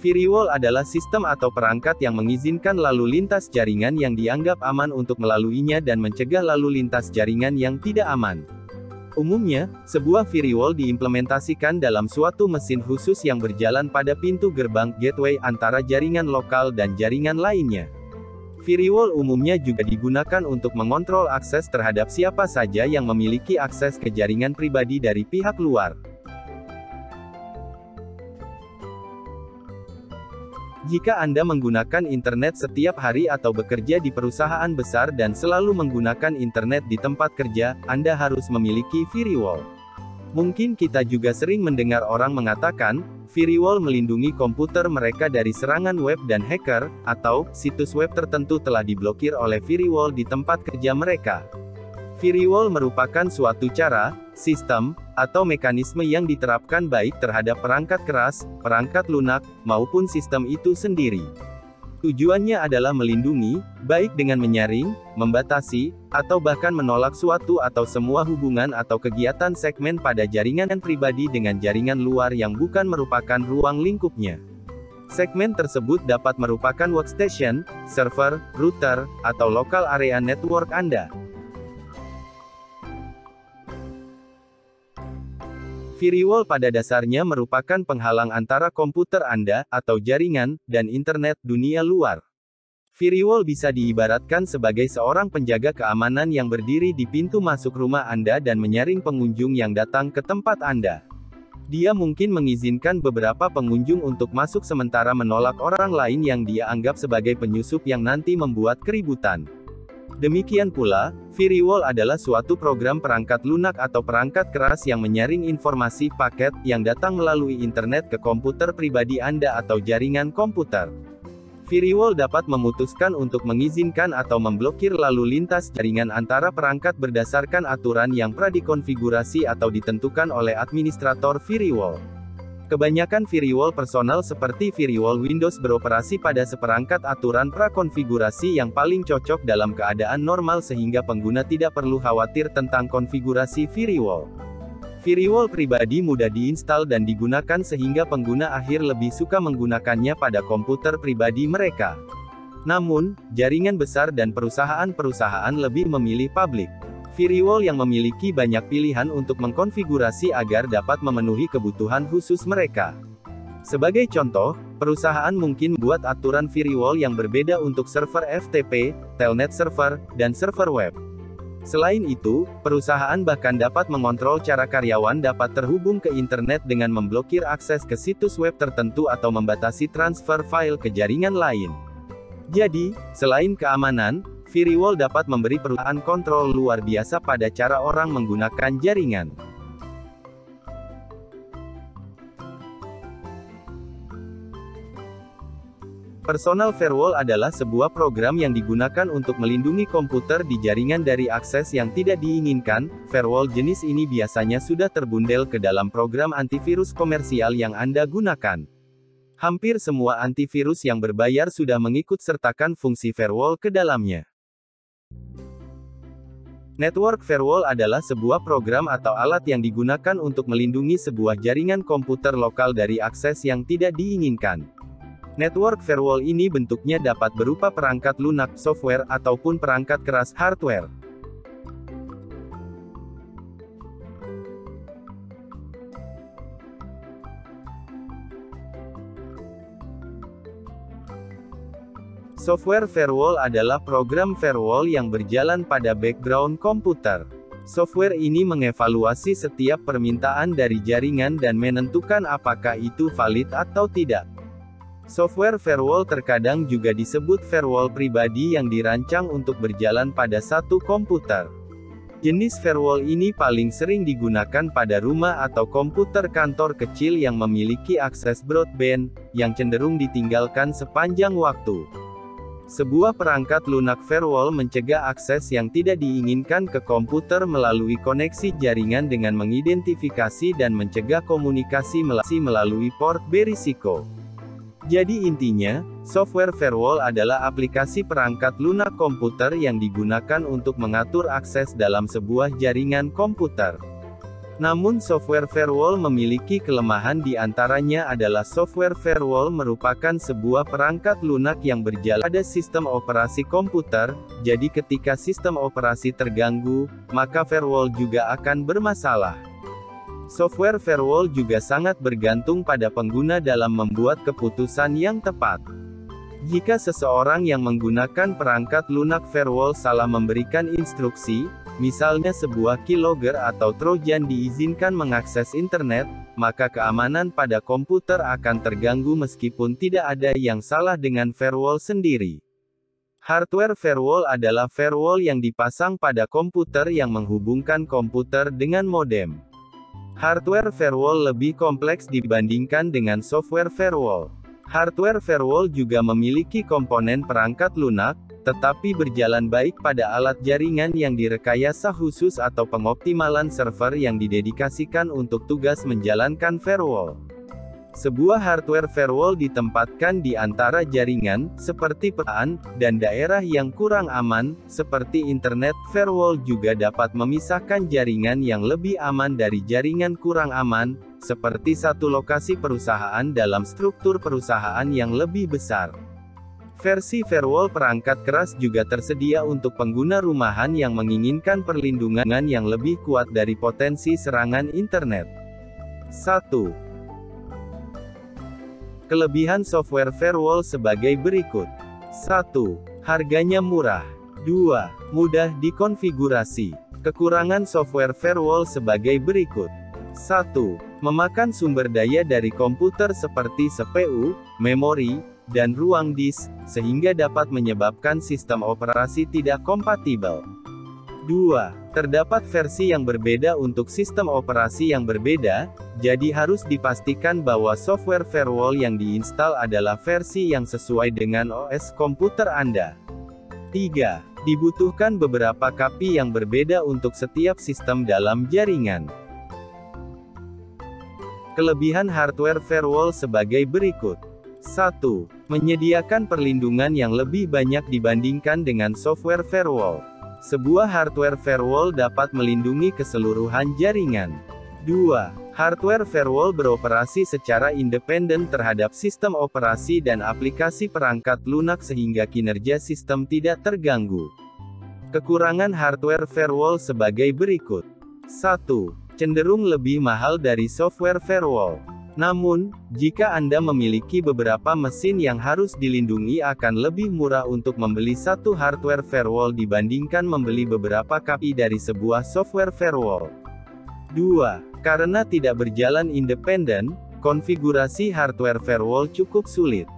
Firewall adalah sistem atau perangkat yang mengizinkan lalu lintas jaringan yang dianggap aman untuk melaluinya dan mencegah lalu lintas jaringan yang tidak aman. Umumnya, sebuah firewall diimplementasikan dalam suatu mesin khusus yang berjalan pada pintu gerbang gateway antara jaringan lokal dan jaringan lainnya. Firewall umumnya juga digunakan untuk mengontrol akses terhadap siapa saja yang memiliki akses ke jaringan pribadi dari pihak luar. Jika Anda menggunakan internet setiap hari atau bekerja di perusahaan besar dan selalu menggunakan internet di tempat kerja, Anda harus memiliki firewall. Mungkin kita juga sering mendengar orang mengatakan, firewall melindungi komputer mereka dari serangan web dan hacker, atau situs web tertentu telah diblokir oleh firewall di tempat kerja mereka. Firewall merupakan suatu cara, sistem, atau mekanisme yang diterapkan baik terhadap perangkat keras, perangkat lunak, maupun sistem itu sendiri. Tujuannya adalah melindungi, baik dengan menyaring, membatasi, atau bahkan menolak suatu atau semua hubungan atau kegiatan segmen pada jaringan pribadi dengan jaringan luar yang bukan merupakan ruang lingkupnya. Segmen tersebut dapat merupakan workstation, server, router, atau local area network Anda. Firewall pada dasarnya merupakan penghalang antara komputer Anda, atau jaringan, dan internet dunia luar. Firewall bisa diibaratkan sebagai seorang penjaga keamanan yang berdiri di pintu masuk rumah Anda dan menyaring pengunjung yang datang ke tempat Anda. Dia mungkin mengizinkan beberapa pengunjung untuk masuk sementara menolak orang lain yang dia anggap sebagai penyusup yang nanti membuat keributan. Demikian pula, firewall adalah suatu program perangkat lunak atau perangkat keras yang menyaring informasi paket yang datang melalui internet ke komputer pribadi Anda atau jaringan komputer. Firewall dapat memutuskan untuk mengizinkan atau memblokir lalu lintas jaringan antara perangkat berdasarkan aturan yang pradikonfigurasi atau ditentukan oleh administrator firewall. Kebanyakan firewall personal seperti firewall Windows beroperasi pada seperangkat aturan prakonfigurasi yang paling cocok dalam keadaan normal sehingga pengguna tidak perlu khawatir tentang konfigurasi firewall. Firewall pribadi mudah diinstal dan digunakan sehingga pengguna akhir lebih suka menggunakannya pada komputer pribadi mereka. Namun, jaringan besar dan perusahaan-perusahaan lebih memilih public firewall yang memiliki banyak pilihan untuk mengkonfigurasi agar dapat memenuhi kebutuhan khusus mereka. Sebagai contoh, perusahaan mungkin membuat aturan firewall yang berbeda untuk server FTP, telnet server, dan server web. Selain itu, perusahaan bahkan dapat mengontrol cara karyawan dapat terhubung ke internet dengan memblokir akses ke situs web tertentu atau membatasi transfer file ke jaringan lain. Jadi, selain keamanan, firewall dapat memberi perusahaan kontrol luar biasa pada cara orang menggunakan jaringan. Personal firewall adalah sebuah program yang digunakan untuk melindungi komputer di jaringan dari akses yang tidak diinginkan. Firewall jenis ini biasanya sudah terbundel ke dalam program antivirus komersial yang Anda gunakan. Hampir semua antivirus yang berbayar sudah mengikut sertakan fungsi firewall ke dalamnya. Network firewall adalah sebuah program atau alat yang digunakan untuk melindungi sebuah jaringan komputer lokal dari akses yang tidak diinginkan. Network firewall ini bentuknya dapat berupa perangkat lunak, software, ataupun perangkat keras, hardware. Software firewall adalah program firewall yang berjalan pada background komputer. Software ini mengevaluasi setiap permintaan dari jaringan dan menentukan apakah itu valid atau tidak. Software firewall terkadang juga disebut firewall pribadi yang dirancang untuk berjalan pada satu komputer. Jenis firewall ini paling sering digunakan pada rumah atau komputer kantor kecil yang memiliki akses broadband, yang cenderung ditinggalkan sepanjang waktu. Sebuah perangkat lunak firewall mencegah akses yang tidak diinginkan ke komputer melalui koneksi jaringan dengan mengidentifikasi dan mencegah komunikasi melalui port berisiko. Jadi intinya, software firewall adalah aplikasi perangkat lunak komputer yang digunakan untuk mengatur akses dalam sebuah jaringan komputer. Namun software firewall memiliki kelemahan, di antaranya adalah software firewall merupakan sebuah perangkat lunak yang berjalan pada sistem operasi komputer, jadi ketika sistem operasi terganggu, maka firewall juga akan bermasalah. Software firewall juga sangat bergantung pada pengguna dalam membuat keputusan yang tepat. Jika seseorang yang menggunakan perangkat lunak firewall salah memberikan instruksi, misalnya sebuah keylogger atau trojan diizinkan mengakses internet, maka keamanan pada komputer akan terganggu meskipun tidak ada yang salah dengan firewall sendiri. Hardware firewall adalah firewall yang dipasang pada komputer yang menghubungkan komputer dengan modem. Hardware firewall lebih kompleks dibandingkan dengan software firewall. Hardware firewall juga memiliki komponen perangkat lunak, tetapi berjalan baik pada alat jaringan yang direkayasa khusus atau pengoptimalan server yang didedikasikan untuk tugas menjalankan firewall. Sebuah hardware firewall ditempatkan di antara jaringan, seperti peralatan, dan daerah yang kurang aman, seperti internet. Firewall juga dapat memisahkan jaringan yang lebih aman dari jaringan kurang aman, seperti satu lokasi perusahaan dalam struktur perusahaan yang lebih besar. Versi firewall perangkat keras juga tersedia untuk pengguna rumahan yang menginginkan perlindungan yang lebih kuat dari potensi serangan internet. 1. Kelebihan software firewall sebagai berikut. 1. Harganya murah. 2. Mudah dikonfigurasi. Kekurangan software firewall sebagai berikut. 1. Memakan sumber daya dari komputer seperti CPU, memori, dan ruang disk, sehingga dapat menyebabkan sistem operasi tidak kompatibel. 2. Terdapat versi yang berbeda untuk sistem operasi yang berbeda, jadi harus dipastikan bahwa software firewall yang diinstal adalah versi yang sesuai dengan OS komputer Anda. 3. Dibutuhkan beberapa copy yang berbeda untuk setiap sistem dalam jaringan. Kelebihan hardware firewall sebagai berikut. 1. Menyediakan perlindungan yang lebih banyak dibandingkan dengan software firewall. Sebuah hardware firewall dapat melindungi keseluruhan jaringan. 2. Hardware firewall beroperasi secara independen terhadap sistem operasi dan aplikasi perangkat lunak sehingga kinerja sistem tidak terganggu. Kekurangan hardware firewall sebagai berikut. 1. Cenderung lebih mahal dari software firewall. Namun, jika Anda memiliki beberapa mesin yang harus dilindungi, akan lebih murah untuk membeli satu hardware firewall dibandingkan membeli beberapa copy dari sebuah software firewall. 2. Karena tidak berjalan independen, konfigurasi hardware firewall cukup sulit.